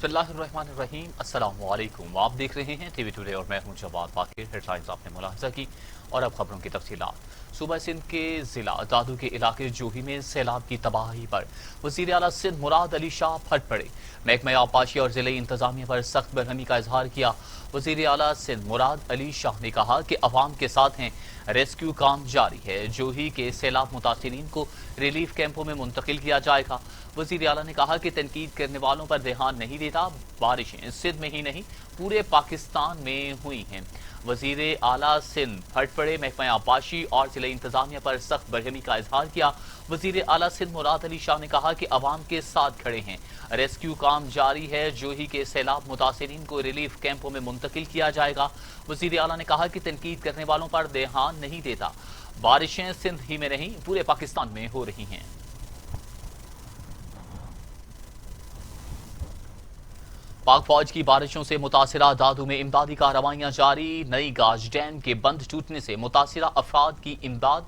बिस्मिल्लाहिर्रहमानिर्रहीम। अस्सलामु अलैकुम। आप देख रहे हैं टीवी टुडे और मैं हूं जवाद बाकिर। हेडलाइंस आपने मुलाहिजा की और अब खबरों की तफसीलात। सूबा सिंध के जिला दादू के इलाके जोही में सैलाब की तबाही पर वज़ीर आला सिंध मुराद अली शाह फट पड़े। महकमा आबपाशी और जिले इंतजामिया पर सख्त बरहमी का इजहार किया। वज़ीर आला सिंध मुराद अली शाह ने कहा कि अवाम के साथ हैं, रेस्क्यू काम जारी है। जोही के सैलाब मुतासिरीन को रिलीफ कैंपों में मुंतकिल किया जाएगा। वज़ीर आला ने कहा कि तनकीद करने वालों पर ध्यान नहीं देता। बारिशें सिंध में ही नहीं पूरे पाकिस्तान में हुई हैं। वज़ीर आला सिंध फट पड़े। महकमा आबपाशी और जिले इंतजामिया पर सख्त बरहमी का इजहार किया। वज़ीर आला सिंध मुराद अली शाह ने कहा कि अवाम के साथ खड़े हैं, रेस्क्यू काम जारी है। जोही के सैलाब मुतासिरीन को रिलीफ कैंपों में मुंतकिल किया जाएगा। वज़ीर आला ने कहा कि तनकीद करने वालों पर ध्यान नहीं देता। बारिशें सिंध ही में नहीं पूरे पाकिस्तान में हो रही हैं। पाक फौज की बारिशों से मुतासिरा दादू में इमदादी कार्रवाइयां जारी। नई गाज डैम के बंद टूटने से मुतासिरा अफराद की इमदाद।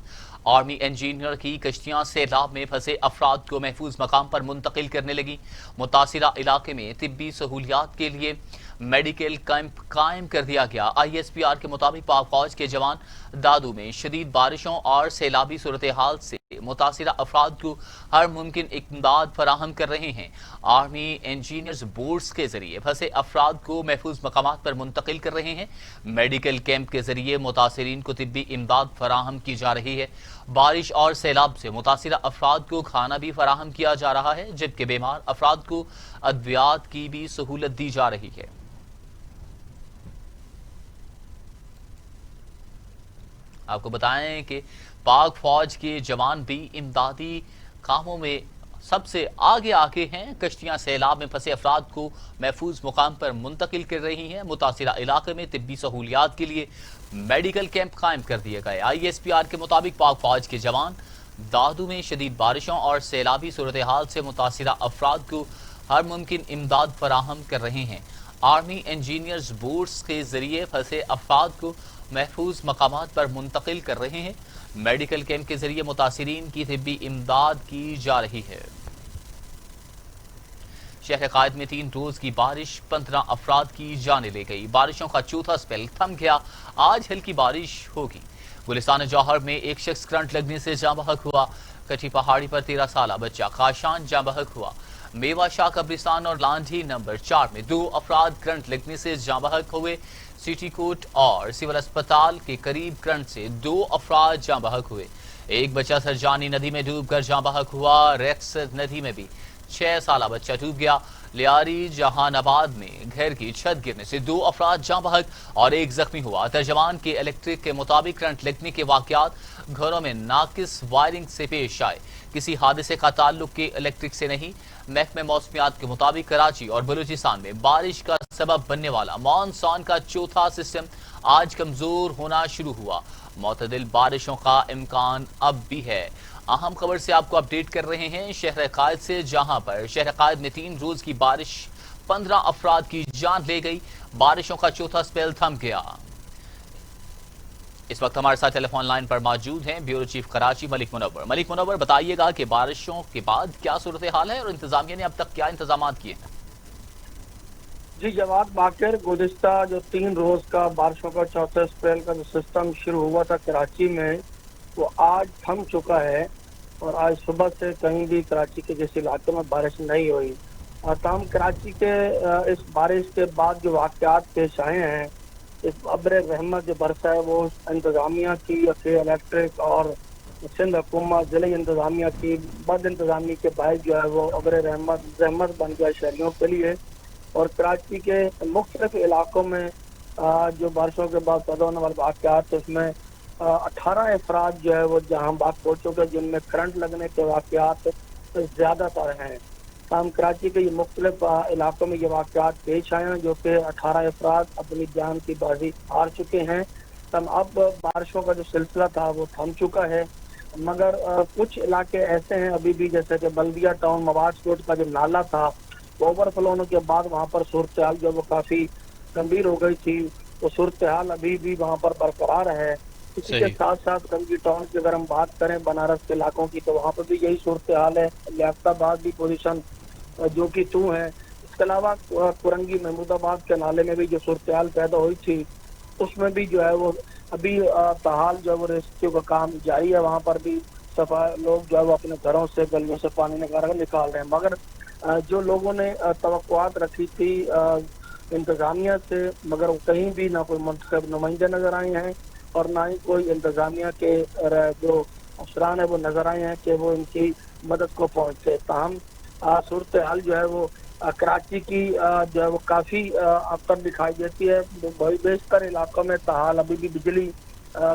आर्मी इंजीनियर की कश्तियां सैलाब में फंसे अफराद को महफूज मकाम पर मुंतकिल करने लगी। मुतासिरा इलाके में तिब्बी सहूलियात के लिए मेडिकल कैंप कायम कर दिया गया। ISPR के मुताबिक पाक फौज के जवान दादू में शदीद बारिशों और सैलाबी सूरत हाल से मुतासिरा अफराद को हर मुमकिन इमदाद फराहम कर रहे हैं। आर्मी इंजीनियर्स बोर्ड्स के जरिए फंसे अफराद को महफूज मकामात पर मुंतकिल कर रहे हैं। मेडिकल कैंप के जरिए मुतासिरीन को तिब्बी इमदाद फराहम की जा रही है। बारिश और सैलाब से मुतासिरा अफराद को खाना भी फराहम किया जा रहा है, जबकि बीमार अफराद को अद्वियात की भी सहूलत दी जा रही है। आपको बताएं कि पाक फौज के जवान भी इमदादी कामों में सबसे आगे हैं। कश्तियां सैलाब में फंसे अफराद को महफूज मुकाम पर मुंतकिल कर रही हैं। मुतासिरा इलाके में तिब्बी सहूलियात के लिए मेडिकल कैंप कायम कर दिए गए। ISPR के मुताबिक पाक फौज के जवान दादू में शदीद बारिशों और सैलाबी सूरत हाल से मुतासिरा अफराद को हर मुमकिन इमदाद फराहम कर रहे हैं। आर्मी इंजीनियर्स बोर्ड्स के जरिए फंसे अफराद को महफूज मकामात पर मुंतकिल कर रहे हैं। मेडिकल कैंप के जरिए मुतासिरीन की तिब्बी इमदाद की जा रही है। शहर कायद में 3 रोज की बारिश 15 अफराद की जाने ले गई। बारिशों का चौथा स्पेल थम गया। आज हल्की बारिश होगी। गुलिस्तान जौहर में एक शख्स करंट लगने से जाँ बहक हुआ। कटी पहाड़ी पर 13 साल बच्चा काशान जाँ बहक हुआ। मेवा शाह कब्रिस्तान और लांढी नंबर 4 में 2 अफराद करंट लगने से जाँ बहक हुए। सिटी कोर्ट और सिविल अस्पताल के करीब करंट से 2 अफराद जाँ बहक हुए। एक बच्चा सरजानी नदी में डूबकर जाँ बहक हुआ। रेक्स नदी में भी 6 साल बच्चा डूब गया। लियारी जहानाबाद में घर की छत गिरने से 2 अफराद जाँ बहक और एक जख्मी हुआ। तर्जमान के इलेक्ट्रिक के मुताबिक करंट लगने के वाकयात घरों में नाकिस वायरिंग से पेश आए। किसी हादसे का ताल्लुक के इलेक्ट्रिक से नहीं। महकमे मौसमियात के मुताबिक कराची और बलूचिस्तान में बारिश का सबब बनने वाला मानसून का चौथा सिस्टम आज कमजोर होना शुरू हुआ। मुतदिल बारिशों का इम्कान अब भी है। अहम खबर से आपको अपडेट कर रहे हैं शहर कायद से, जहां पर शहर कायद में 3 रोज की बारिश 15 अफराद की जान ले गई। बारिशों का चौथा स्पेल थम गया। इस वक्त हमारे साथ टेलीफोन लाइन पर मौजूद हैं ब्यूरो चीफ कराची मलिक मुनव्वर। मलिक मुनव्वर, बताइएगा कि बारिशों के बाद क्या सूरत हाल है और इंतजामिया ने अब तक क्या इंतजाम किए हैं? जी जवाद बाकिर, गुज़िश्ता जो 3 रोज का बारिशों का चौथा अप्रैल का जो सिस्टम शुरू हुआ था कराची में, वो आज थम चुका है और आज सुबह से कहीं भी कराची के जिस इलाके में बारिश नहीं हुई। तमाम कराची के इस बारिश के बाद जो वाक़यात पेश आए हैं, इस अब्र रहमत जो बरसा है, वो इंतज़ामिया की इलेक्ट्रिक और सिंध हुकूमत ज़िले इंतज़ामिया की बद इंतज़ामी के बायस जो है वो अब्र रहमत बन गया शहरियों के लिए। और कराची के मुख्तलिफ इलाकों में जो बारिशों के बाद पैदा होने वाले वाक़यात, उसमें 18 अफराद जो है वो जहाँ बाग पहुँच चुके, जिनमें करंट लगने के वाक़यात ज़्यादातर हैं। हम कराची के ये मुख्तलिफ इलाकों में ये वाक़यात पेश आए हैं, जो कि 18 अफराद अपनी जान की बाजी हार चुके हैं। तब अब बारिशों का जो सिलसिला था वो थम चुका है, मगर कुछ इलाके ऐसे हैं अभी भी, जैसे कि बल्दिया टाउन मवाज कोट का जो नाला था, ओवरफ्लो होने के बाद वहाँ पर सूरत हाल जो वो काफ़ी गंभीर हो गई थी। वो सूरत हाल अभी भी वहाँ पर बरकरार है। इसी के साथ साथ गंगी टाउन की अगर हम बात करें बनारस के इलाकों की, तो वहाँ पर भी यही सूरत हाल है। लियाकताबाद भी पोजीशन जो कि 2 है। اس کے علاوہ کرنگی محمود کے نالے میں بھی جو صورتحال پیدا ہوئی تھی اس میں بھی جو ہے وہ ابھی تاحال جو ہے وہ ریسکیو کا کام جاری ہے. وہاں پر بھی لوگ جو ہے وہ اپنے گھروں سے گلیوں سے پانی نکال رہے ہیں. مگر جو لوگوں نے توقعات رکھی تھی انتظامیہ سے، مگر کہیں بھی نہ کوئی منتخب نمائندے نظر آئے ہیں اور نہ ہی کوئی انتظامیہ کے جو افسران ہیں وہ نظر آئے ہیں کہ وہ ان کی مدد کو پہنچے. تاہم صورتحال جو ہے وہ کراچی کی جو ہے وہ کافی اب تک دکھائی دیتی ہے. بیشتر علاقوں میں تاحال ابھی بھی بجلی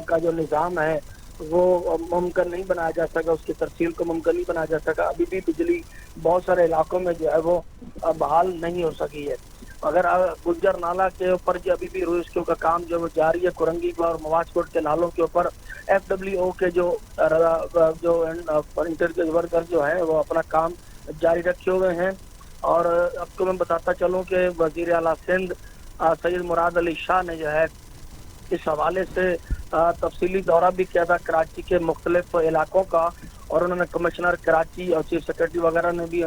کا جو نظام ہے وہ ممکن نہیں بنایا جا سکا، اس کی ترسیل کو ممکن نہیں بنایا جا سکا. ابھی بھی بجلی بہت سارے علاقوں میں جو ہے وہ بحال نہیں ہو سکی ہے. اگر گجر نالہ کے اوپر جو ابھی بھی ریسکیو کا کام جو وہ جاری ہے، کرنگی اور مواز کوٹ کے نالوں کے اوپر FWO کے جو انٹیلیجنس ورکر جو ہیں وہ اپنا کام جاری رکھے ہوئے ہیں. اور اب کو میں بتاتا چلوں کہ وزیر اعلیٰ سندھ سید مراد علی شاہ نے جو ہے اس حوالے سے تفصیلی دورہ بھی کیا تھا کراچی کے مختلف علاقوں کا، اور انہوں نے کمشنر کراچی اور چیف سیکرٹری وغیرہ نے بھی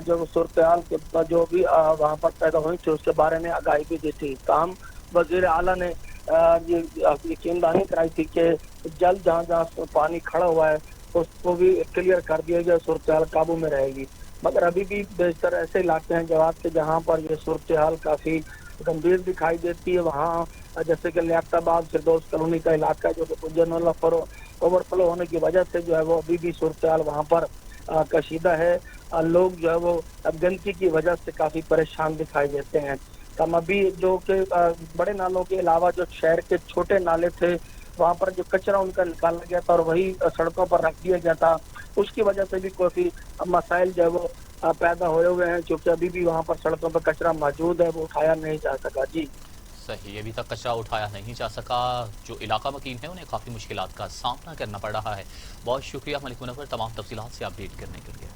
جو صورتحال جو بھی وہاں پر پیدا ہوئی تھی اس کے بارے میں آگاہی بھی دی تھی. تاہم وزیر اعلیٰ نے یقین دہانی کرائی تھی کہ جلد جہاں جہاں پانی کھڑا ہوا ہے اس کو بھی کلیئر کر دیا گیا، صورتحال قابو میں رہے گی. مگر ابھی بھی بیشتر ایسے علاقے ہیں جواب کے جہاں پر یہ صورتحال کافی گمبھیر دکھائی دیتی ہے. وہاں جیسے کہ لیاقت آباد فردوس کالونی کا علاقہ جو جنرل اوور فلو ہونے کی وجہ سے جو ہے وہ ابھی بھی صورتحال وہاں پر کشیدہ ہے. لوگ جو ہے وہ گندگی کی وجہ سے کافی پریشان دکھائی دیتے ہیں. ہم ابھی جو کہ بڑے نالوں کے علاوہ جو شہر کے چھوٹے نالے تھے وہاں پر جو کچرا ان کا نکالا گیا تھا اور وہی سڑکوں پر رکھ دیا گیا تھا، اس کی وجہ سے بھی کافی مسائل جو ہے وہ پیدا ہوئے ہیں، کیونکہ ابھی بھی وہاں پر سڑکوں پر کچرا موجود ہے، وہ اٹھایا نہیں جا سکا. جی صحیح، ابھی تک کچرا اٹھایا نہیں جا سکا. جو علاقہ مکین ہے انہیں کافی مشکلات کا سامنا کرنا پڑ رہا ہے. بہت شکریہ ملک منور تمام تفصیلات سے اپڈیٹ کرنے کے لیے.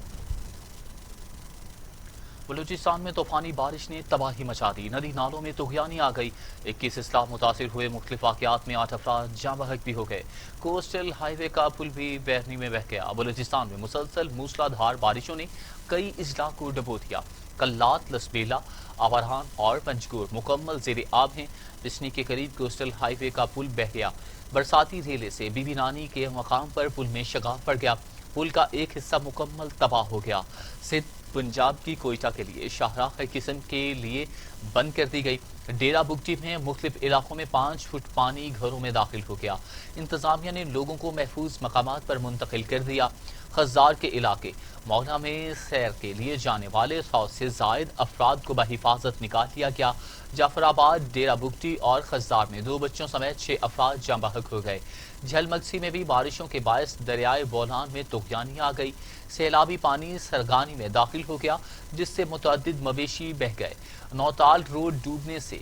بلوچستان میں طوفانی بارش نے تباہی مچا دی، ندی نالوں میں طغیانی آ گئی. 21 اضلاع متاثر ہوئے، مختلف واقعات میں 8 افراد جاں بحق بھی ہو گئے. کوسٹل ہائی وے کا پل بھی بحرانی میں بہہ گیا. بلوچستان میں مسلسل موسلادھار بارشوں نے کئی اضلاع کو ڈبو دیا. کلات، لسبیلا، آورہان اور پنجگور مکمل زیر آب ہیں. بسنی کے قریب کوسٹل ہائی وے کا پل بہہ گیا. برساتی ریلے سے بی بی نانی کے مقام پر پل میں شگاف پڑ گیا. پل کا ایک حصہ مکمل تباہ ہو گیا. سندھ پنجاب کی کوئٹہ کے لیے شاہراہ قسم کے لیے بند کر دی گئی. ڈیرہ بگٹی میں مختلف علاقوں میں 5 فٹ پانی گھروں میں داخل ہو گیا. انتظامیہ نے لوگوں کو محفوظ مقامات پر منتقل کر دیا. خزار کے علاقے مولا میں سیر کے لیے جانے والے 100 سے زائد افراد کو بحفاظت نکال لیا گیا. جعفر آباد، ڈیرہ بگٹی اور خزار میں 2 بچوں سمیت 6 افراد جاں بحق ہو گئے. جھل مگسی میں بھی بارشوں کے باعث دریائے بولان میں طغیانی آ گئی. سیلابی پانی سرگانی میں داخل ہو گیا جس سے متعدد مویشی بہہ گئے. نوتال روڈ ڈوبنے سے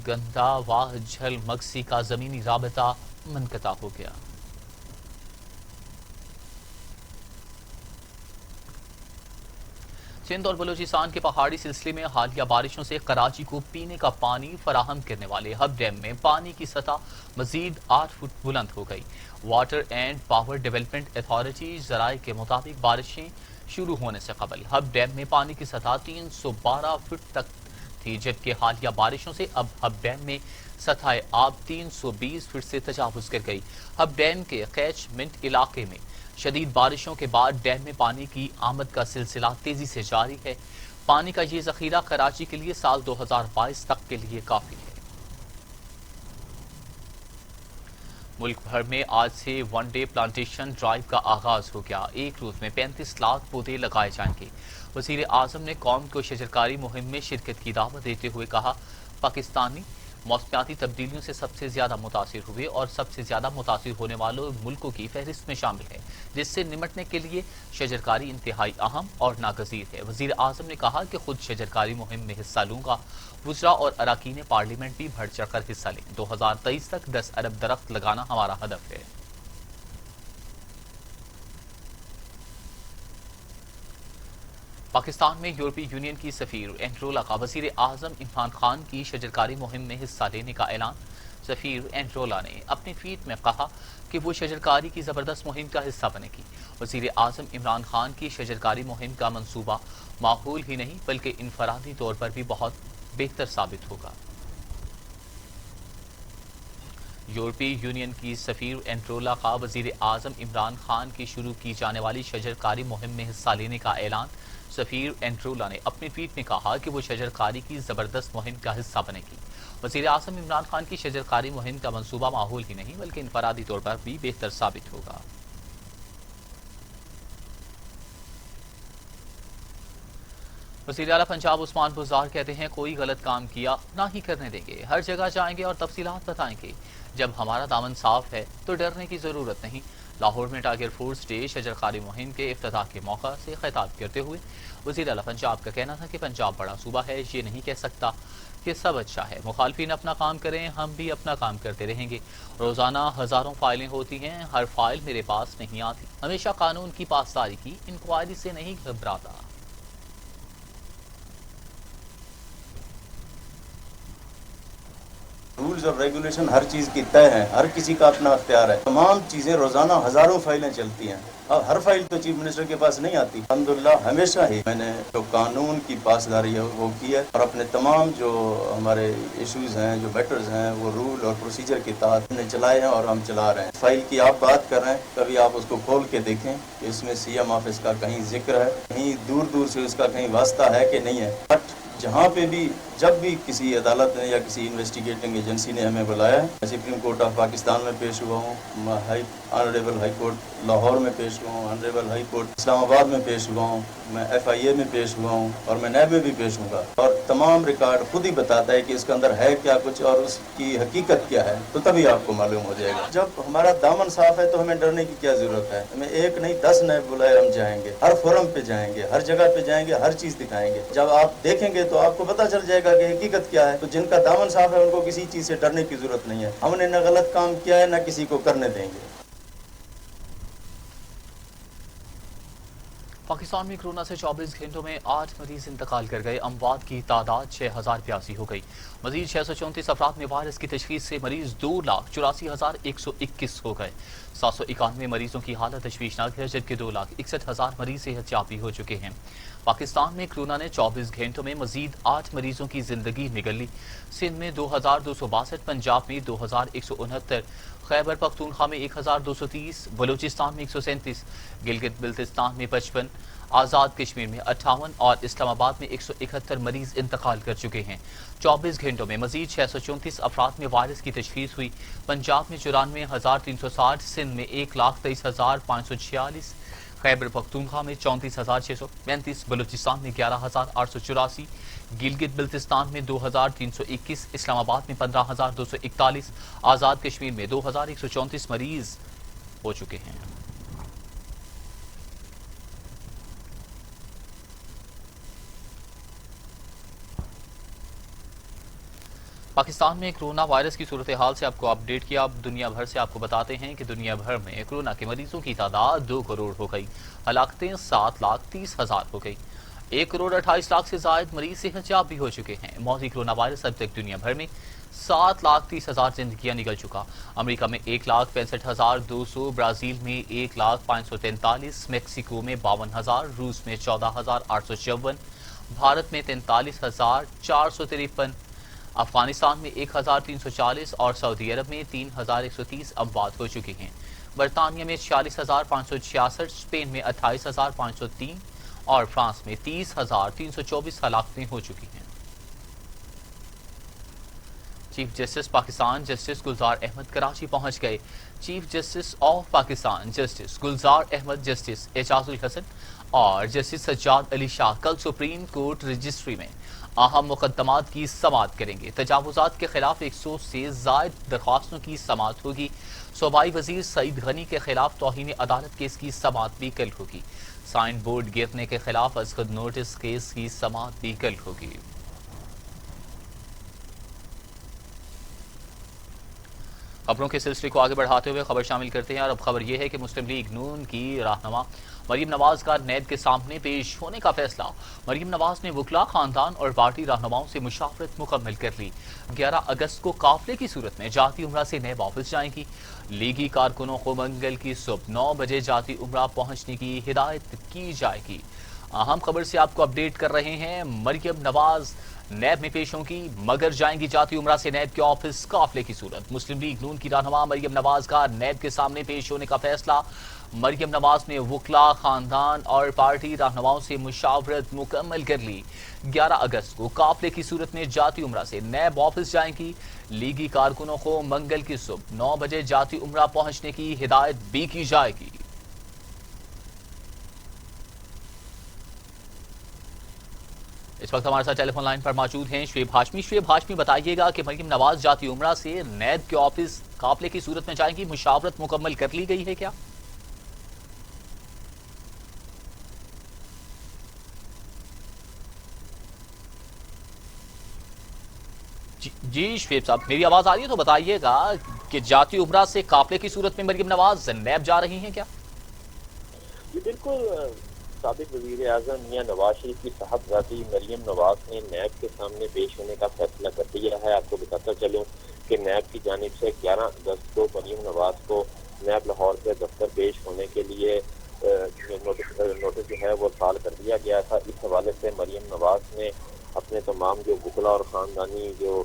گندا واہ جھل مگسی کا زمینی رابطہ منقطع ہو گیا. سندھ اور بلوچستان کے پہاڑی سلسلے میں حالیہ بارشوں سے کراچی کو پینے کا پانی فراہم کرنے والے ہب ڈیم میں پانی کی سطح مزید 8 فٹ بلند ہو گئی. Water and power development authority ذرائع کے مطابق بارشیں شروع ہونے سے قبل ہب ڈیم میں پانی کی سطح 312 فٹ تک تھی، جبکہ حالیہ بارشوں سے اب ہب ڈیم میں سطح آب 320 فٹ سے تجاوز کر گئی. ہب ڈیم کے کیچمنٹ علاقے میں شدید بارشوں کے بعد ڈیم میں پانی کی آمد کا سلسلہ تیزی سے جاری ہے. پانی کا یہ ذخیرہ کراچی کے لیے سال 2022 تک کے لیے کافی ہے. ملک بھر میں آج سے 1 ڈے پلانٹیشن ڈرائیو کا آغاز ہو گیا. ایک روز میں 35 لاکھ پودے لگائے جائیں گے. وزیر اعظم نے قوم کو شجرکاری مہم میں شرکت کی دعوت دیتے ہوئے کہا، پاکستانی موسمیاتی تبدیلیوں سے سب سے زیادہ متاثر ہوئے اور سب سے زیادہ متاثر ہونے والوں ملکوں کی فہرست میں شامل ہے، جس سے نمٹنے کے لیے شجرکاری انتہائی اہم اور ناگزیر ہے. وزیر اعظم نے کہا کہ خود شجرکاری مہم میں حصہ لوں گا. وزراء اور اراکین پارلیمنٹ بھی بڑھ چڑھ کر حصہ لیں. 2023 تک 10 ارب درخت لگانا ہمارا ہدف ہے. پاکستان میں یورپی یونین کی سفیر اینڈرولا کا وزیر اعظم عمران خان کی شجرکاری مہم میں حصہ لینے کا اعلان. سفیر اینڈرولا نے اپنی ٹویٹ میں کہا کہ وہ شجرکاری کی زبردست مہم کا حصہ بنے گی۔ وزیر اعظم عمران خان کی شجرکاری مہم کا منصوبہ معقول ہی نہیں بلکہ انفرادی طور پر بھی بہت بہتر ثابت ہوگا۔ یورپی یونین کی سفیر اینڈرولا کا وزیر اعظم عمران خان کی شروع کی جانے والی شجرکاری مہم میں حصہ لینے کا اعلان۔ سفیر اینڈرولا نے اپنی ٹویٹ میں کہا کہ وہ شجرکاری کی زبردست مہم کا حصہ بنے گی۔ وزیر اعظم عمران خان کی شجرکاری مہم کا منصوبہ معقول ہی نہیں بلکہ انفرادی طور پر بھی بہتر ثابت ہوگا۔ وزیر اعلیٰ پنجاب عثمان بزدار کہتے ہیں کوئی غلط کام کیا نہ ہی کرنے دیں گے، ہر جگہ جائیں گے اور تفصیلات بتائیں گے۔ جب ہمارا دامن صاف ہے تو ڈرنے کی ضرورت نہیں۔ لاہور میں ٹائیگر فورس ڈے شجرکاری مہم کے افتتاح کے موقع سے خطاب کرتے ہوئے وزیر اعلیٰ پنجاب کا کہنا تھا کہ پنجاب بڑا صوبہ ہے، یہ نہیں کہہ سکتا کہ سب اچھا ہے۔ مخالفین اپنا کام کریں، ہم بھی اپنا کام کرتے رہیں گے۔ روزانہ ہزاروں فائلیں ہوتی ہیں، ہر فائل میرے پاس نہیں آتی۔ ہمیشہ قانون کی پاسداری کی انکوائری سے نہیں گھبراتا۔ رولز اور ریگولیشن ہر چیز کی طے ہیں، ہر کسی کا اپنا اختیار ہے۔ تمام چیزیں روزانہ ہزاروں فائلیں چلتی ہیں، اب ہر فائل تو چیف منسٹر کے پاس نہیں آتی۔ الحمدللہ ہمیشہ ہی میں نے جو قانون کی پاسداری ہے وہ کی ہے، اور اپنے تمام جو ہمارے ایشوز ہیں، جو میٹرز ہیں، وہ رول اور پروسیجر کے تحت ہم نے چلائے ہیں اور ہم چلا رہے ہیں۔ فائل کی آپ بات کر رہے ہیں، کبھی آپ اس کو کھول کے دیکھیں کہ اس میں سی ایم آفس کا کہیں ذکر ہے، کہیں دور دور سے اس کا کہیں واسطہ ہے کہ نہیں ہے۔ بٹ جہاں پہ بھی جب بھی کسی عدالت نے یا کسی انویسٹیگیٹنگ ایجنسی نے ہمیں بلایا ہے، میں سپریم کورٹ آف پاکستان میں پیش ہوا ہوں، میں آنریبل ہائی کورٹ لاہور میں پیش ہوا ہوں، آنریبل ہائی کورٹ اسلام آباد میں پیش ہوا ہوں، میں ایف آئی اے میں پیش ہوا ہوں، اور میں نیب میں بھی پیش ہوں گا، اور تمام ریکارڈ خود ہی بتاتا ہے کہ اس کے اندر ہے کیا کچھ اور اس کی حقیقت کیا ہے، تو تبھی آپ کو معلوم ہو جائے گا۔ جب ہمارا دامن صاف ہے تو ہمیں ڈرنے کی کیا ضرورت ہے؟ ہمیں ایک نہیں 10 نیب بلائے ہم جائیں گے، ہر فورم پہ جائیں گے، ہر جگہ پہ جائیں گے، ہر چیز دکھائیں گے۔ جب آپ دیکھیں گے تو آپ کو پتہ چل جائے گا کہ حقیقت کیا ہے۔ تو جن کا دامن صاف ہے ان کو کسی چیز سے ڈرنے کی ضرورت نہیں ہے۔ ہم نے نہ غلط کام کیا ہے، نہ کسی کو کرنے دیں گے۔ پاکستان میں کورونا سے 24 گھنٹوں میں 8 مریض انتقال کر گئے، اموات کی تعداد 6082 ہو گئی۔ مزید 634 افراد میں وائرس کی تشخیص سے مریض 2,84,121 ہو گئے۔ 791 مریضوں کی حالت تشویشناک ہے جبکہ 2,61,000 مریض صحت یاب ہو چکے ہیں۔ پاکستان میں کورونا نے 24 گھنٹوں میں مزید 8 مریضوں کی زندگی نگل لی۔ سندھ میں 2262، پنجاب میں 2169، خیبر پختونخوا میں 1230، بلوچستان میں 137، گلگت بلتستان میں 55، آزاد کشمیر میں 58 اور اسلام آباد میں 171 مریض انتقال کر چکے ہیں۔ 24 گھنٹوں میں مزید 634 افراد میں وائرس کی تشخیص ہوئی۔ پنجاب میں 94,360، سندھ میں 1,23,546، خیبر پختونخوا میں 34,635، بلوچستان میں 11,884، گلگت بلتستان میں 2,321، اسلام آباد میں 15,241، آزاد کشمیر میں 2,134 مریض ہو چکے ہیں۔ پاکستان میں کورونا وائرس کی صورتحال سے آپ کو اپڈیٹ کیا۔ اب دنیا بھر سے آپ کو بتاتے ہیں کہ دنیا بھر میں کورونا کے مریضوں کی تعداد 2 کروڑ ہو گئی، ہلاکتیں 7,30,000 ہو گئی۔ 1,28,00,000 سے زائد مریض صحت یاب بھی ہو چکے ہیں۔ موتی کورونا وائرس اب تک دنیا بھر میں 7,30,000 زندگیاں نگل چکا۔ امریکہ میں 1,65,200، برازیل میں 1,05,43، میکسیکو میں 52,000، روس میں 14,854، بھارت میں 43,453، افغانستان میں 1,340 اور سعودی عرب میں 3,130 اموات ہو چکی ہیں۔ برطانیہ میں 46,566، اسپین میں 28,503 اور فرانس میں 30,324 ہلاکتیں ہو چکی ہیں۔ Chief justice Pakistan justice Gulzar Ahmed Karachi پہنچ گئے۔ Chief justice of Pakistan justice Gulzar Ahmed, justice Ijaz ul-Ahsan اور جسٹس سجاد علی شاہ کل سپریم کورٹ رجسٹری میں اہم مقدمات کی سماعت کریں گے۔ تجاوزات کے خلاف 100 سے زائد درخواستوں کی سماعت ہوگی۔ صوبائی وزیر سعید غنی کے خلاف توہین عدالت کیس کی سماعت بھی کل ہوگی۔ سائن بورڈ گرنے کے خلاف ازخد نوٹس کیس کی سماعت بھی کل ہوگی۔ خبروں کے سلسلے کو آگے بڑھاتے ہوئے خبر شامل کرتے ہیں اور اب خبر یہ ہے کہ مسلم لیگ نون کی رہنما مریم نواز کا نیب کے سامنے پیش ہونے کا فیصلہ۔ مریم نواز نے وکلاء، خاندان اور پارٹی رہنماؤں سے مشاورت مکمل کر لی۔ 11 اگست کو قافلے کی صورت میں جاتی عمرہ سے نیب واپس جائیں گی۔ لیگی کارکنوں کو منگل کی صبح 9 بجے جاتی عمرہ پہنچنے کی ہدایت کی جائے گی۔ اہم خبر سے آپ کو اپڈیٹ کر رہے ہیں۔ مریم نواز نیب میں پیش ہوں گی مگر جائیں گی جاتی عمرہ سے نیب کے آفس قافلے کی صورت۔ مسلم لیگ نون کی رہنما مریم نواز کا نیب کے سامنے پیش ہونے کا فیصلہ۔ مریم نواز نے وکلاء، خاندان اور پارٹی رہنماؤں سے مشاورت مکمل کر لی۔ 11 اگست کو قافلے کی صورت میں جاتی عمرہ سے نیب واپس جائیں گی۔ لیگی کارکنوں کو منگل کی صبح 9 بجے جاتی عمرہ پہنچنے کی ہدایت بھی کی جائے گی۔ اس وقت ہمارے ساتھ ٹیلی فون لائن پر موجود ہیں شعیب ہاشمی۔ شعیب ہاشمی، بتائیے گا کہ مریم نواز جاتی عمرہ سے نیب کے آفس قافلے کی صورت میں جائیں گی، مشاورت مکمل کر لی گئی ہے کیا؟ جی شعیب صاحب، میری آواز آ رہی ہے تو بتائیے گا کہ جاتی عمرہ سے قافلے کی صورت میں مریم نواز نیب جا رہی ہیں کیا؟ جی بالکل، سابق وزیر اعظم میاں نواز شریف کی صاحبزادی مریم نواز نے نیب کے سامنے پیش ہونے کا فیصلہ کر دیا ہے۔ آپ کو بتاتا چلوں کہ نیب کی جانب سے 11 اگست کو مریم نواز کو نیب لاہور کے دفتر پیش ہونے کے لیے نوٹس جو ہے وہ ارسال کر دیا گیا تھا۔ اس حوالے سے مریم نواز نے اپنے تمام جو وکلاء اور خاندانی جو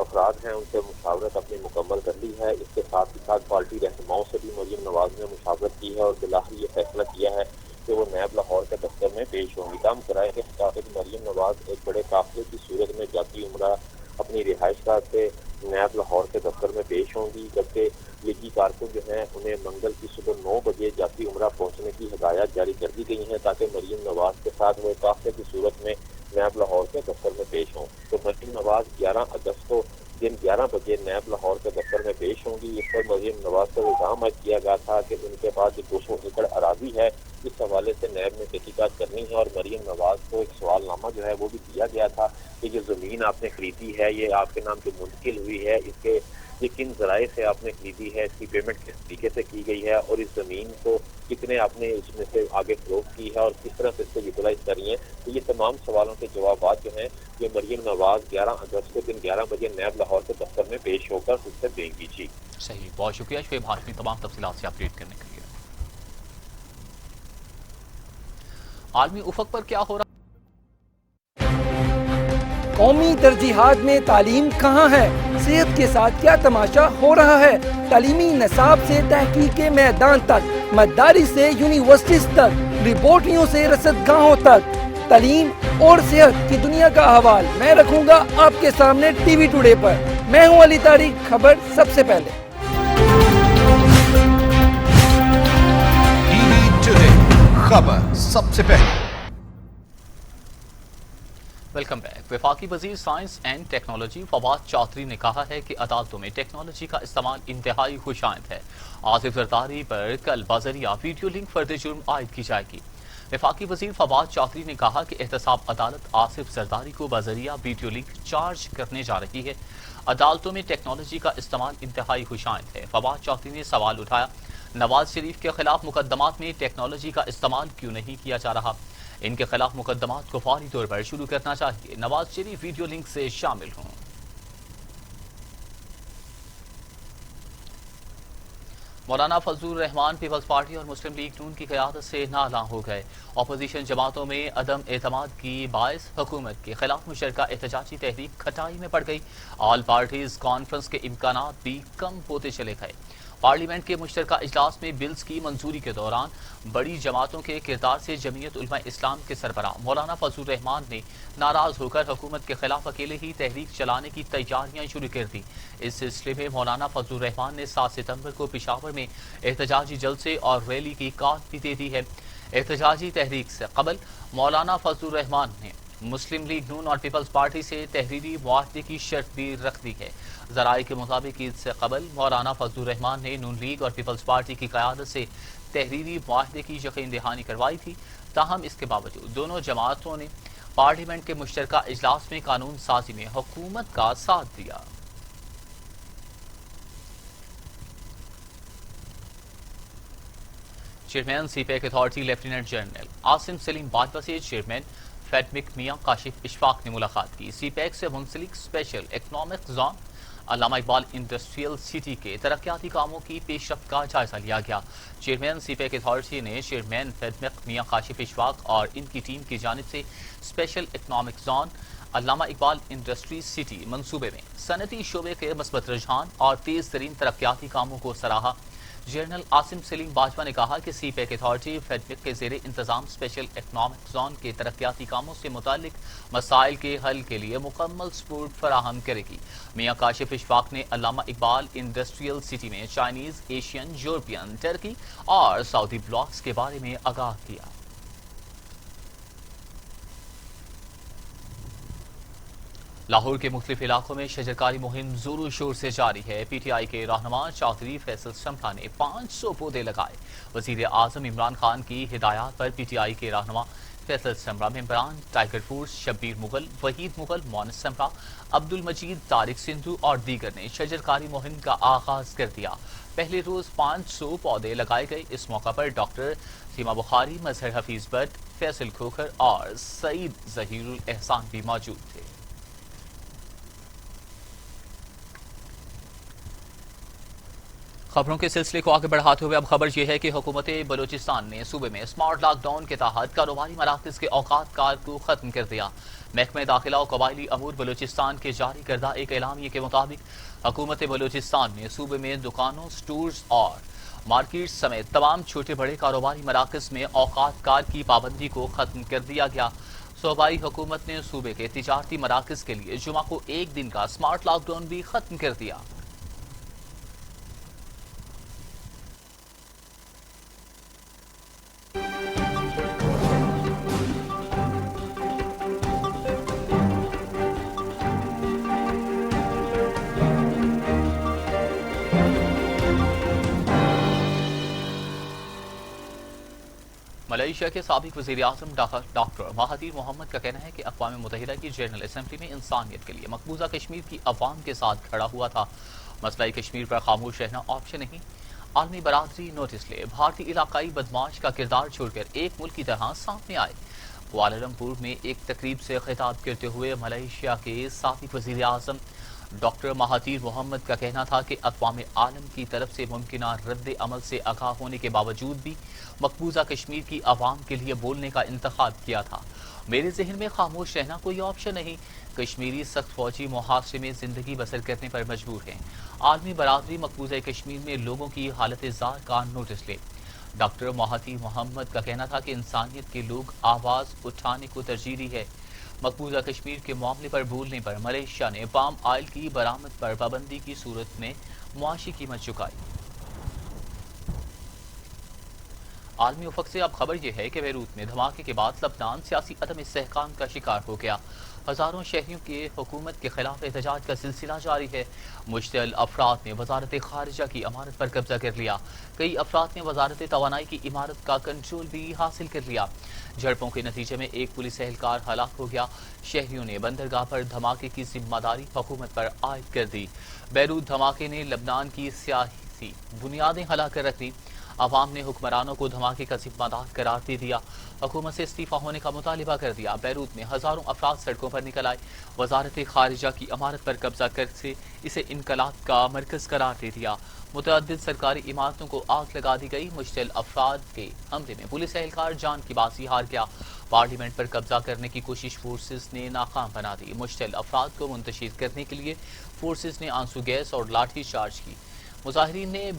افراد ہیں ان سے مشاورت اپنی مکمل کر لی ہے۔ اس کے ساتھ ہی ساتھ پارٹی رہنماؤں سے بھی مریم نواز نے مشاورت کی ہے اور بالآخر یہ فیصلہ کیا ہے کہ وہ نیب لاہور کے دفتر میں پیش ہوں گی۔ کام کرائے کے مطابق مریم نواز ایک بڑے قافلے کی صورت میں جاتی عمرہ اپنی رہائش گاہ سے نیب لاہور کے دفتر میں پیش ہوں گی، جبکہ لیگی کارکن جو ہیں انہیں منگل کی صبح 9 بجے جاتی عمرہ پہنچنے کی ہدایات جاری کر دی گئی ہیں تاکہ مریم نواز کے ساتھ وہ قافلے کی صورت میں نیب لاہور کے دفتر میں پیش ہوں۔ تو مریم نواز 11 اگست کو دن 11 بجے نیب لاہور کے دفتر میں پیش ہوں گی۔ اس پر مریم نواز کو الزام عائد کیا گیا تھا کہ ان کے پاس جو 200 ایکڑ اراضی ہے اس حوالے سے نیب میں تحقیقات کرنی ہے، اور مریم نواز کو ایک سوال نامہ جو ہے وہ بھی دیا گیا تھا کہ جو زمین آپ نے خریدی ہے یہ آپ کے نام جو منتقل ہوئی ہے اس کے یہ کن ذرائع سے آپ نے خریدی ہے، اس کی پیمنٹ کس طریقے سے کی گئی ہے اور اس زمین کو کتنے آپ نے اس میں سے آگے فروخت کی ہے اور کس طرح سے اس کو یوٹیلائز کری ہیں۔ تو یہ تمام سوالوں کے جوابات جو ہیں یہ مریم نواز 11 اگست کو دن 11 بجے نیب لاہور کے دفتر میں پیش ہو کر اس سے دیں گی۔ جی صحیح، بہت شکریہ شعیب ہاشمی تمام تفصیلات سے اپڈیٹ کرنے کے لیے۔ عالمی افق پر کیا ہو رہا؟ قومی ترجیحات میں تعلیم کہاں ہے؟ صحت کے ساتھ کیا تماشا ہو رہا ہے؟ تعلیمی نصاب سے تحقیق کے میدان تک، مدارس سے یونیورسٹیز تک، لیبارٹریوں سے رصد گاہوں تک، تعلیم اور صحت کی دنیا کا احوال میں رکھوں گا آپ کے سامنے ٹی وی ٹوڈے پر۔ میں ہوں علی طارق، خبر سب سے پہلے۔ ٹی وی ٹوڈے، خبر سب سے پہلے۔ Welcome back. وفاقی وزیر science and technology Fawad Chaudhry نے کہا ہے کہ عدالتوں میں ٹیکنالوجی کا استعمال انتہائی خوش آئند ہے۔ آصف زرداری پر کل بذریعہ ویڈیو لنک فرد جرم عائد کی جائے گی۔ وفاقی وزیر فواد چودھری نے کہا کہ احتساب عدالت آصف زرداری کو بذریعہ ویڈیو لنک چارج کرنے جا رہی ہے۔ عدالتوں میں ٹیکنالوجی کا استعمال انتہائی خوش آئند ہے۔ فواد چودھری نے سوال اٹھایا، نواز شریف کے خلاف مقدمات میں ٹیکنالوجی کا استعمال کیوں نہیں کیا جا رہا؟ ان کے خلاف مقدمات کو فوری طور پر شروع کرنا چاہیے۔ نواز شریف ویڈیو لنک سے شامل ہوں۔ مولانا فضل الرحمان پیپلز پارٹی اور مسلم لیگ نون کی قیادت سے نالاں ہو گئے۔ اپوزیشن جماعتوں میں عدم اعتماد کی باعث حکومت کے خلاف مشترکہ احتجاجی تحریک کھٹائی میں پڑ گئی۔ آل پارٹیز کانفرنس کے امکانات بھی کم ہوتے چلے گئے۔ پارلیمنٹ کے مشترکہ اجلاس میں بلز کی منظوری کے دوران بڑی جماعتوں کے کردار سے جمعیت علماء اسلام کے سربراہ مولانا فضل الرحمان نے ناراض ہو کر حکومت کے خلاف اکیلے ہی تحریک چلانے کی تیاریاں شروع کر دی۔ اس سلسلے میں مولانا فضل الرحمان نے 7 ستمبر کو پشاور میں احتجاجی جلسے اور ریلی کی کال بھی دے دی ہے۔ احتجاجی تحریک سے قبل مولانا فضل الرحمان نے مسلم لیگ نون اور پیپلز پارٹی سے تحریری معاہدے کی شرط بھی رکھ دی ہے۔ ذرائع کے مطابق عید سے قبل مولانا فضل الرحمان نے نون لیگ اور پیپلز پارٹی کی قیادت سے تحریری معاہدے کی یقین دہانی کروائی تھی، تاہم اس کے باوجود دونوں جماعتوں نے پارلیمنٹ کے مشترکہ اجلاس میں قانون سازی میں حکومت کا ساتھ دیا۔ Chairman CPEC authority lieutenant general Asim Salim Bajwa से चेयरमैन फेडमिक मियां काशिफ इशफाक ने मुलाकात की। सीपैक से मुंसलिक स्पेशल इकनॉमिक जोन अल्लामा इकबाल इंडस्ट्रियल सिटी के तरक्याती कामों की पेशरफ्त का जायजा लिया गया। चेयरमैन सीपैक अथॉरिटी ने चेयरमैन फेडमिक मियां काशिफ इशफाक और इनकी टीम की जानिब से स्पेशल इकनॉमिक जोन अल्लामा इकबाल इंडस्ट्री सिटी मंसूबे में सनती शोबे के मस्बत रुझान और तेज तरीन तरक्याती कामों को सराहा। जनरल आसिम सलीम बाजवा ने कहा कि सीपैक अथॉरिटी फेडमिक के जेर इंतजाम स्पेशल इकनॉमिक जोन के तरक्याती कामों से मुतालिक मसाइल के हल के लिए मुकम्मल सपोर्ट फराहम करेगी। मियां काशिफ इशफाक ने अल्लामा इकबाल इंडस्ट्रियल सिटी में चाइनीज, एशियन, यूरोपियन, टर्की और सऊदी ब्लॉक्स के बारे में आगाह किया। लाहौर के मुख्तलिफ इलाकों में शजरकारी मुहिम जोरों शोर से जारी है। पीटीआई के रहनुमा चौधरी फैसल समता ने 500 पौधे लगाए। वजीर आजम इमरान खान की हिदायत पर पीटीआई के रहनुमा फैसल समरा, मेंबरान टाइगर फोर्स शब्बीर मुगल, वहीद मुगल, मोनस समरा, अब्दुल मजीद, तारिक सिंधु और दीगर ने शजरकारी मुहिम का आगाज कर दिया। पहले रोज 500 पौधे लगाए गए। इस मौका पर डॉक्टर सीमा बुखारी, मजहर हफीज भट्ट, फैसल खोखर और सईद जहीरुल एहसान भी मौजूद थे। खबरों के सिलसिले को आगे बढ़ाते हुए अब खबर यह है कि हुकूमत बलूचिस्तान ने सूबे में स्मार्ट लॉकडाउन के तहत कारोबारी मराकज के औकात कार को खत्म कर दिया। महकमे दाखिला और कबायली अमूर बलूचिस्तान के जारी करदा एक एलामिये के मुताबिक हुकूमत बलूचिस्तान ने सूबे में दुकानों, स्टोर्स और मार्केट समेत तमाम छोटे बड़े कारोबारी मराकज में औकात कार की पाबंदी को खत्म कर दिया गया। सूबाई हुकूमत ने सूबे के तिजारती मराकज के लिए जुमा को एक दिन का स्मार्ट लॉकडाउन भी खत्म कर दिया। मलेशिया के साबिक वज़ीर आज़म डॉक्टर महातीर मोहम्मद का कहना है कि अक़वाम मुत्तहिदा की जनरल असम्बली में इंसानियत के लिए मकबूजा कश्मीर की अवाम के साथ खड़ा हुआ था। मसला कश्मीर पर खामोश रहना ऑप्शन नहीं। आलमी बरादरी नोटिस ले, भारतीय इलाकाई बदमाश का किरदार छोड़कर एक मुल्क की तरह सामने आए। कुआलालंपुर में एक तकरीब से खिताब करते हुए मलेशिया के साबिक वज़ीर आज़म डॉक्टर महातीर मोहम्मद का कहना था कि अक़वाम आलम की तरफ से मुमकिना रद्द अमल से आगाह होने के बावजूद भी मकबूजा कश्मीर की आवाम के लिए बोलने का इंतखाब किया था। मेरे जहन में खामोश रहना कोई ऑप्शन नहीं। कश्मीरी सख्त फौजी मुहासरे में जिंदगी बसर करने पर मजबूर हैं। आलमी बरादरी मकबूजा कश्मीर में लोगों की हालत जार का नोटिस ले। डॉक्टर महातीर मोहम्मद का कहना था कि इंसानियत के लोग आवाज़ उठाने को तरजीह दी है। मकबूजा कश्मीर के मामले पर बोलने पर मलेशिया ने पाम ऑयल की बरामद पर पाबंदी की सूरत में मुआशी कीमत चुकाई। आलमी उफक से अब खबर यह है कि बैरूत में धमाके के बाद लबनान सियासी अदम इस्तेहकाम का शिकार हो गया। हजारों शहरियों के हुकूमत के खिलाफ एहतजाज का सिलसिला जारी है। मुश्तल अफराद ने वजारत खारिजा की इमारत पर कब्जा कर लिया। कई अफराद ने वजारत तवानाई की इमारत का कंट्रोल भी हासिल कर लिया। झड़पों के नतीजे में एक पुलिस एहलकार हलाक हो गया। शहरियों ने बंदरगाह पर धमाके की जिम्मेदारी हुकूमत पर आयद कर दी। बैरूत धमाके ने लबनान की सियासी बुनियादें हिला कर रख दी। अवाम ने हुक्मरानों को धमाके का जिम्मेदार करार दे दिया। हुकूमत से इस्तीफा होने का मुतालिबा कर दिया। बैरूत में हजारों अफराद सड़कों पर निकल आए। वजारत खारिजा की इमारत पर कब्जा करके इसे इनकलाब का मरकज करार दे दिया। मुतअद्दिद सरकारी इमारतों को आग लगा दी गई। मुश्तिल अफराद के हमले में पुलिस एहलकार जान की बाजी हार गया। पार्लियामेंट पर कब्जा करने की कोशिश फोर्सेस ने नाकाम बना दी। मुश्तिल अफराद को मुंतशिर करने के लिए फोर्सेस ने आंसू गैस और लाठी चार्ज की। मुजाहिरीन ने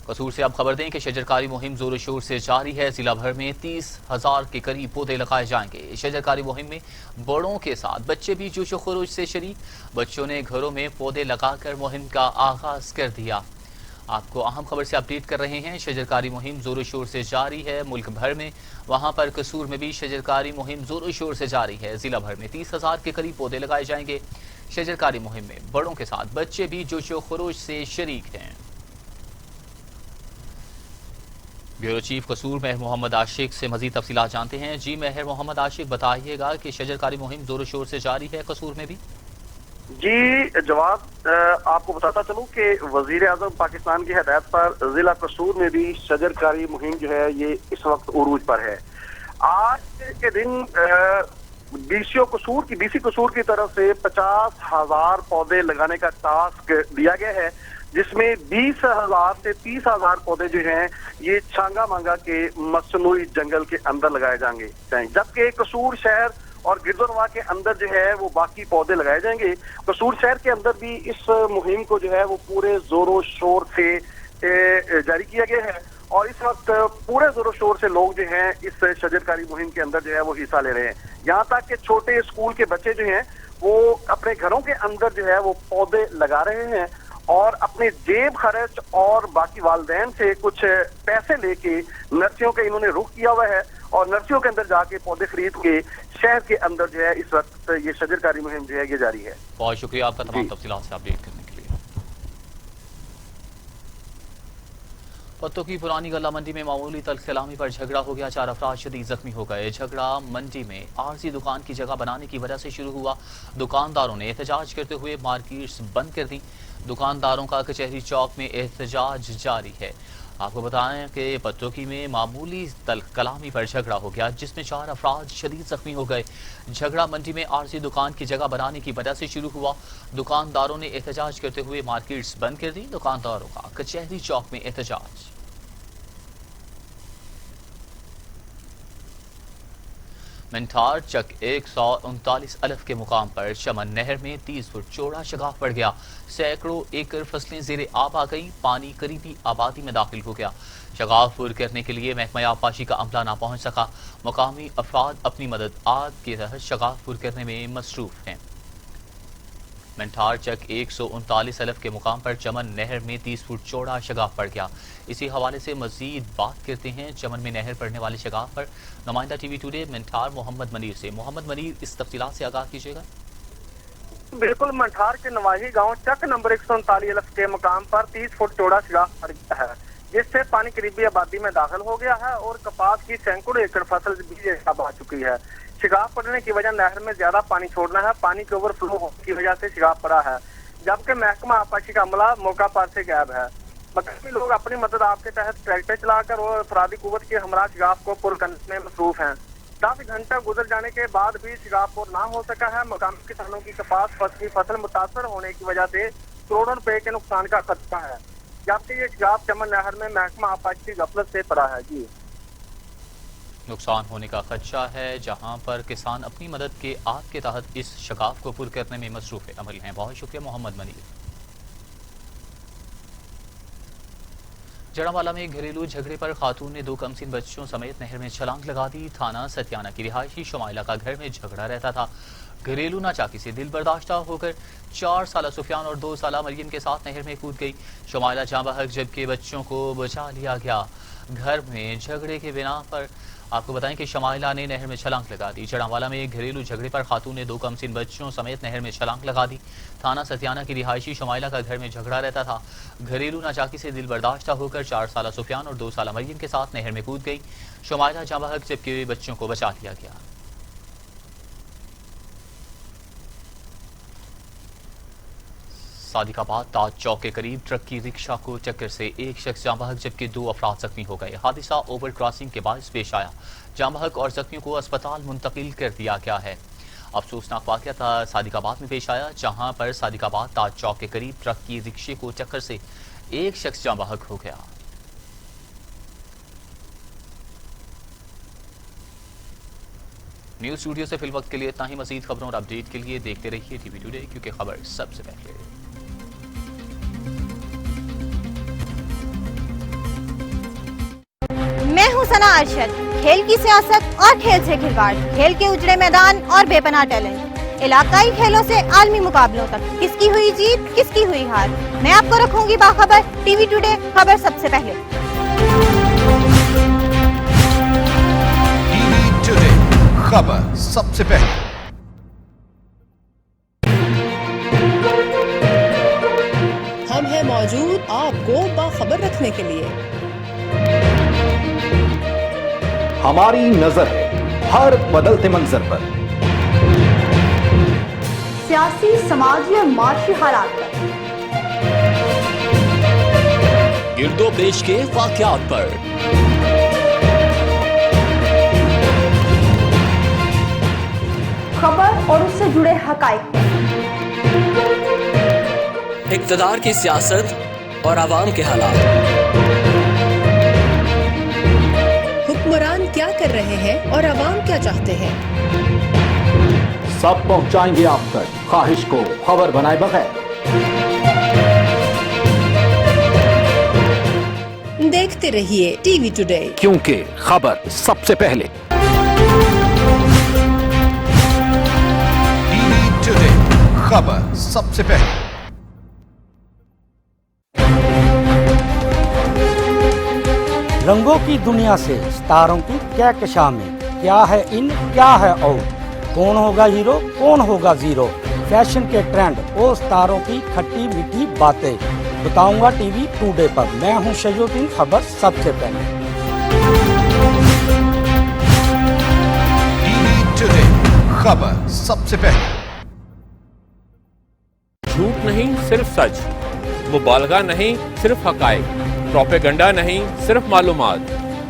कसूर से अब खबर दें कि शजरकारी मुहिम जोर शोर से जारी है। जिला भर में 30,000 के करीब पौधे लगाए जाएंगे। शजरकारी मुहिम में बड़ों के साथ बच्चे भी जोशो खरोश से शरीक। बच्चों ने घरों में पौधे लगाकर मुहिम का आगाज कर दिया। आपको अहम खबर से अपडेट कर रहे हैं। शजरकारी मुहिम जोर शोर से जारी है मुल्क भर में, वहां पर कसूर में भी शजरकारी मुहिम जोर शोर से जारी है। जिला भर में 30,000 के करीब पौधे लगाए जाएंगे। शजरकारी मुहिम में बड़ों के साथ बच्चे भी जोशो खरोश से शरीक हैं। ब्यूरो चीफ कसूर मेहर मोहम्मद आशिक से मजीद तफसीलात जानते हैं। जी मेहर मोहम्मद आशिक, बताइएगा कि शजरकारी मुहिम जोर शोर से जारी है कसूर में भी। जी जवाब, आपको बताता चलूं कि वजीर आजम पाकिस्तान की हदायत पर जिला कसूर में भी शजरकारी मुहिम जो है ये इस वक्त उरूज पर है। आज के दिन डीसी कसूर की तरफ से 50,000 पौधे लगाने का टास्क दिया गया है, जिसमें 20,000 से 30,000 पौधे जो हैं ये छांगा मांगा के मसनूई जंगल के अंदर लगाए जाएंगे, जबकि कसूर शहर और गिरदोनवा के अंदर जो है वो बाकी पौधे लगाए जाएंगे। कसूर शहर के अंदर भी इस मुहिम को जो है वो पूरे जोरों शोर से जारी किया गया है और इस वक्त पूरे जोरों शोर से लोग जो हैं इस शजरकारी मुहिम के अंदर जो है वो हिस्सा ले रहे हैं। यहाँ तक कि छोटे स्कूल के बच्चे जो हैं वो अपने घरों के अंदर जो है वो पौधे लगा रहे हैं और अपने जेब खर्च और बाकी वालदैन से कुछ पैसे लेके नर्सरियों का इन्होंने रुख किया हुआ है और नर्सरियों के अंदर जाके पौधे खरीद के शहर के अंदर जो है इस वक्त ये शजरकारी मुहिम जो है ये जारी है। बहुत शुक्रिया आपका तमाम तफसीलात से अपडेट करने के लिए। पत्तों की पुरानी गल्ला मंडी में मामूली तलखलामी पर झगड़ा हो गया। 4 अफराद शदीद जख्मी हो गए। झगड़ा मंडी में आरजी दुकान की जगह बनाने की वजह से शुरू हुआ। दुकानदारों ने एहतजाज करते हुए मार्केट्स बंद कर दी। दुकानदारों का कचहरी चौक में एहतजाज जारी है। आपको बताएं कि पत्तोकी में मामूली तलखलामी पर झगड़ा हो गया, जिसमें 4 अफराद शदीद जख्मी हो गए। झगड़ा मंडी में आरजी दुकान की जगह बनाने की वजह से शुरू हुआ। दुकानदारों ने एहतजाज करते हुए मार्केट्स बंद कर दी। दुकानदारों का कचहरी चौक में एहतजाज। मिंठार चक 139 अलफ के मुकाम पर चमन नहर में 30 फुट चौड़ा शगाफ पड़ गया। सैकड़ों एकड़ फसलें ज़ेरे आब आ गई। पानी करीबी आबादी में दाखिल हो गया। शगाफ पुर करने के लिए महकमा आबपाशी का अमला ना पहुंच सका। मकामी अफराद अपनी मदद आग के तहत शगाफ पुर करने में मसरूफ हैं। मिंठार चक 139 अलफ के मुकाम पर चमन नहर में 30 फुट चौड़ा शगाफ पड़ गया। इसी हवाले से मजीद बात करते हैं चमन में नहर पड़ने वाले शगाफ पर नुमाइंदा टीवी टुडे मिंठार मोहम्मद मनीर से। मोहम्मद मनीर, इस तफसीलात से आगाह कीजिएगा। बिल्कुल, मंठार के नवाही गांव चक नंबर 139 अलफ के मुकाम पर 30 फुट चौड़ा शगाफ पड़ गया है, जिससे पानी करीबी आबादी में दाखिल हो गया है और कपास की सैकड़ों एकड़ फसल भी आ चुकी है। शिगाफ पड़ने की वजह नहर में ज्यादा पानी छोड़ना है। पानी के ओवरफ्लो होने की वजह से शिगाफ पड़ा है, जबकि महकमा आबपाशी का अमला मौका पर से गायब है। मकामी लोग अपनी मदद आपके तहत ट्रैक्टर चलाकर और अफरादी कुव्वत के हमरा शिगाफ को पुर करने में मसरूफ हैं। 10 घंटा गुजर जाने के बाद भी शिगाफ पुर ना हो सका है। मकामी किसानों की कपास की फसल मुतासर होने की वजह से करोड़ों रुपए के नुकसान का खतरा है, जबकि ये शिगाफ चमन नहर में महकमा आबपाशी की गफलत से पड़ा है। जी, नुकसान होने का खदशा है, जहां पर किसान अपनी मदद के आग के तहत इस शगाफ को पुर करने में मसरूफ अमल हैं। बहुत शुक्रिया मोहम्मद मनीर। जड़ावाला में घरेलू झगड़े पर खातून ने 2 कमसिन बच्चों समेत नहर में छलांग लगा दी। थाना सतियाना की रिहायशी शुमाइला का घर में झगड़ा रहता था। घरेलू नाचाकी से दिल बर्दाश्ता होकर 4 साला सुफियान और 2 साला मरियम के साथ नहर में कूद गई। शुमाइला जाँ बहक, जबकि बच्चों को बचा लिया गया। घर में झगड़े के बिना पर आपको बताएं कि शमाइला ने नहर में छलांग लगा दी। जड़ावाला में एक घरेलू झगड़े पर खातून ने 2 कमसिन बच्चों समेत नहर में छलांग लगा दी। थाना सतियाना की रिहायशी शमाइला का घर में झगड़ा रहता था। घरेलू नाचाकी से दिल बर्दाश्ता होकर 4 साला सुफियान और 2 साला मरियम के साथ नहर में कूद गई। शमाइला जाँ बहक, जबकि बच्चों को बचा लिया गया। सादिकाबाद ताज चौक के करीब ट्रक की रिक्शा को टक्कर से एक शख्स जाँ बहक, जबकि 2 अफराद जख्मी हो गए। हादसा ओवर क्रॉसिंग के बायस पेश आया। जाँ बहक और जख्मियों को अस्पताल मुंतकिल कर दिया गया है। अफसोसनाक वाक़या सादिकाबाद में पेश आया, जहां पर सादिकाबाद ताज चौक के करीब ट्रक की रिक्शे को टक्कर से एक शख्स जाँ बहक हो गया। न्यूज़ स्टूडियो से फिलवक्त के लिए इतना ही। मज़ीद खबरों और अपडेट के लिए देखते रहिए टीवी टुडे, क्योंकि खबर सबसे पहले। हूँ सना अरशद। खेल की सियासत और खेल से खिलवाड़, खेल के उजड़े मैदान और बेपनाह टैलेंट, इलाकाई खेलों से आलमी मुकाबलों तक, किसकी हुई जीत किसकी हुई हार, मैं आपको रखूंगी बाखबर। टीवी टुडे, खबर सबसे पहले। टीवी टुडे, खबर सबसे पहले। हम हैं मौजूद आपको बाखबर रखने के लिए। हमारी नजर है हर बदलते मंजर पर, सियासी, समाजी और माशी हालात पर, गिरदो पेश के वाकयात पर, खबर और उससे जुड़े हकाइक पर, इक़्तिदार की सियासत और आवाम के हालात, हुक्मरान क्या कर रहे हैं और आवाम क्या चाहते हैं, सब पहुंचाएंगे आप तक ख्वाहिश को खबर बनाए बगैर। देखते रहिए टीवी टुडे, क्योंकि खबर सबसे पहले। टीवी टुडे, खबर सबसे पहले। रंगों की दुनिया से सितारों की कहकशां, क्या है इन क्या है आउट, कौन होगा हीरो कौन होगा जीरो, फैशन के ट्रेंड और सितारों की खट्टी मीठी बातें बताऊंगा टीवी टुडे पर। मैं हूं शजूद्दीन, खबर सबसे पहले। टीवी टुडे, खबर सबसे पहले। झूठ नहीं सिर्फ सच, मुबालगा नहीं सिर्फ हकायक, प्रोपेगंडा नहीं सिर्फ मालूमात,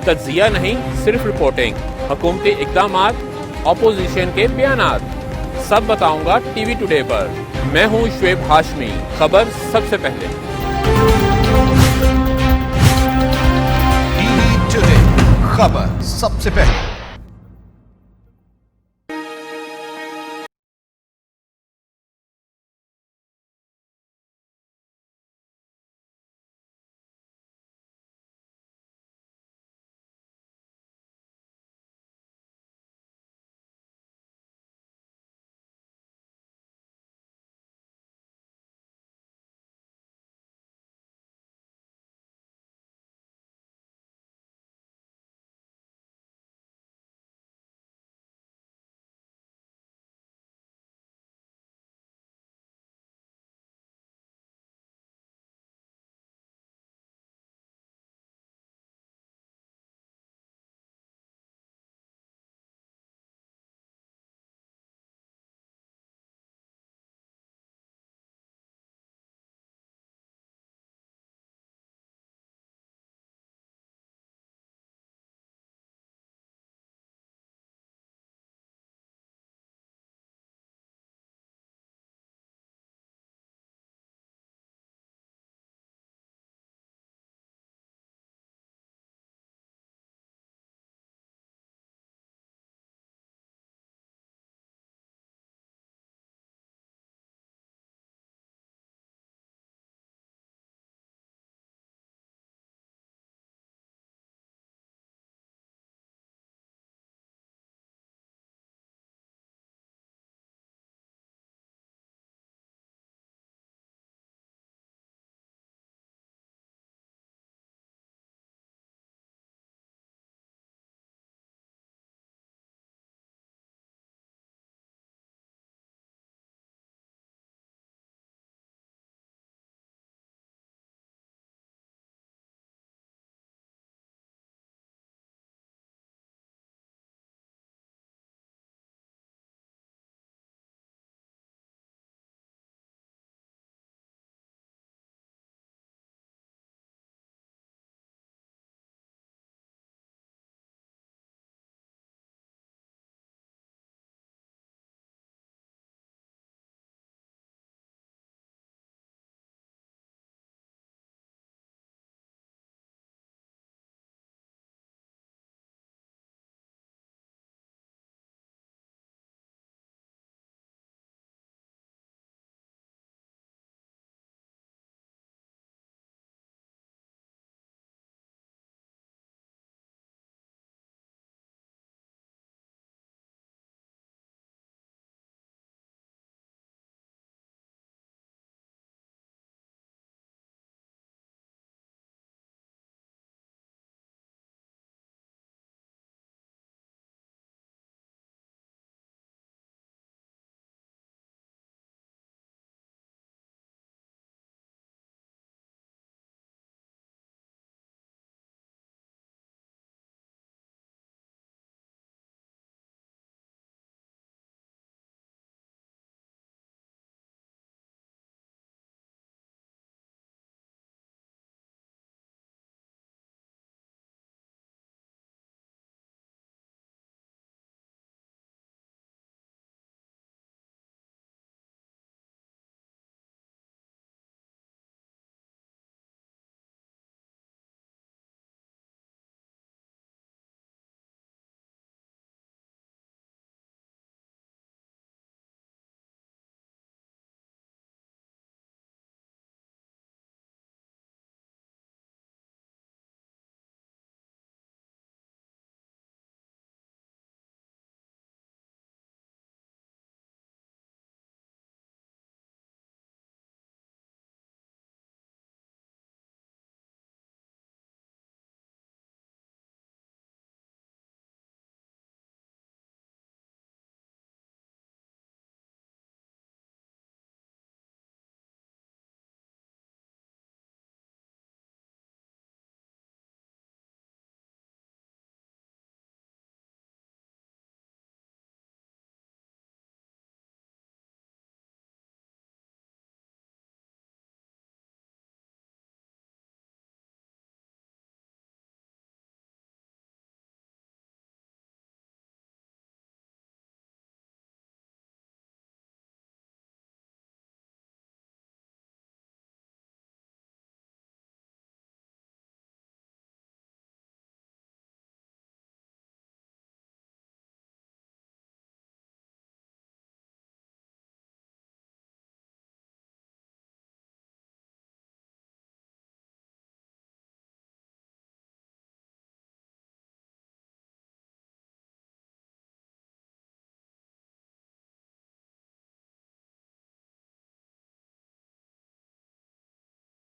तज्जिया नहीं सिर्फ रिपोर्टिंग, हुकूमती इक़दामात, अपोजिशन के बयानात, सब बताऊंगा टीवी टुडे पर। मैं हूं शुएब हाशमी, खबर सबसे पहले। टीवी टुडे, खबर सबसे पहले।